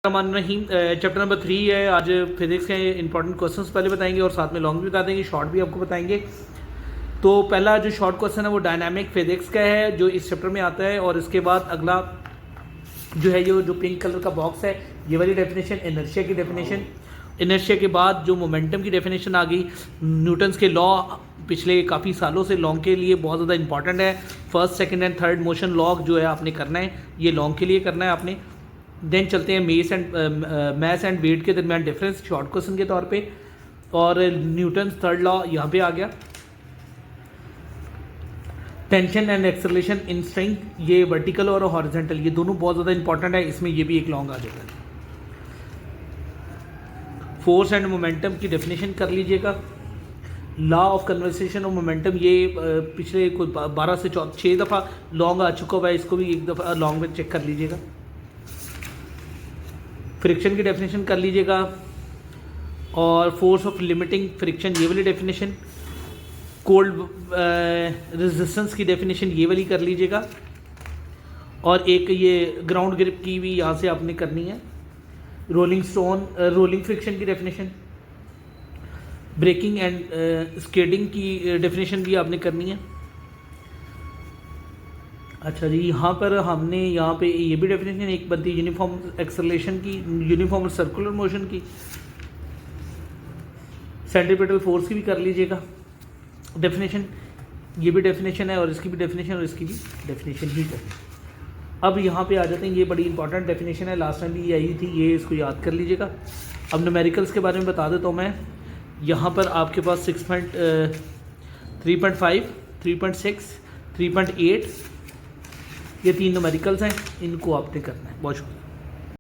रहीम chapter number 3 है। आज physics के इंपॉर्टेंट क्वेश्चंस पहले बताएंगे और साथ में लॉन्ग भी बता देंगे, शॉर्ट भी आपको बताएंगे। तो पहला जो शॉर्ट क्वेश्चन है वो डायनामिक फिजिक्स का है जो इस चैप्टर में आता है। और इसके बाद अगला जो है जो पिंक कलर का बॉक्स है ये वाली डेफिनेशन इनर्शिया की डेफिनेशन। इनर्शिया के बाद जो मोमेंटम की डेफिनेशन आ गई, न्यूटन्स के लॉ पिछले काफ़ी सालों से लॉन्ग के लिए बहुत ज़्यादा इंपॉर्टेंट है। First second and third motion law जो है आपने करना है, ये लॉन्ग के लिए करना है आपने। देन चलते हैं मैस एंड वेट के दरमियान डिफरेंस शॉर्ट क्वेश्चन के तौर पे। और न्यूटन्स थर्ड लॉ यहाँ पे आ गया। Tension and acceleration in string, ये वर्टिकल और हॉरिजॉन्टल ये दोनों बहुत ज़्यादा इंपॉर्टेंट है, इसमें ये भी एक लॉन्ग आ जाता है। फोर्स एंड मोमेंटम की डेफिनेशन कर लीजिएगा। लॉ ऑफ कन्वर्सेशन और मोमेंटम ये पिछले कुछ 12 से 6 दफ़ा लॉन्ग आ चुका हुआ है, इसको भी एक दफ़ा लॉन्ग में चेक कर लीजिएगा। फ्रिक्शन की डेफिनेशन कर लीजिएगा और फोर्स ऑफ लिमिटिंग फ्रिक्शन ये वाली डेफिनेशन। कोल्ड रेजिस्टेंस की डेफिनेशन ये वाली कर लीजिएगा। और एक ये ग्राउंड ग्रिप की भी यहाँ से आपने करनी है। रोलिंग फ्रिक्शन की डेफिनेशन, ब्रेकिंग एंड स्केटिंग की डेफिनेशन भी आपने करनी है। अच्छा जी, यहाँ पर हमने यहाँ पे ये भी डेफिनेशन एक बनती है यूनिफॉर्म एक्सेलरेशन की, यूनिफॉर्म सर्कुलर मोशन की, सेंट्रीपिटल फोर्स की भी कर लीजिएगा डेफिनेशन। ये भी डेफिनेशन है और इसकी भी डेफिनेशन और इसकी भी डेफिनेशन ही है। अब यहाँ पे आ जाते हैं, ये बड़ी इंपॉर्टेंट डेफिनेशन है, लास्ट टाइम भी ये आई थी, ये इसको याद कर लीजिएगा। अब न्यूमेरिकल्स के बारे में बता देता हूँ मैं। यहाँ पर आपके पास 3.5, 3.6, 3.8 ये 3 न्यूमेरिकल्स हैं, इनको आपने करना है। बहुत शुक्रिया।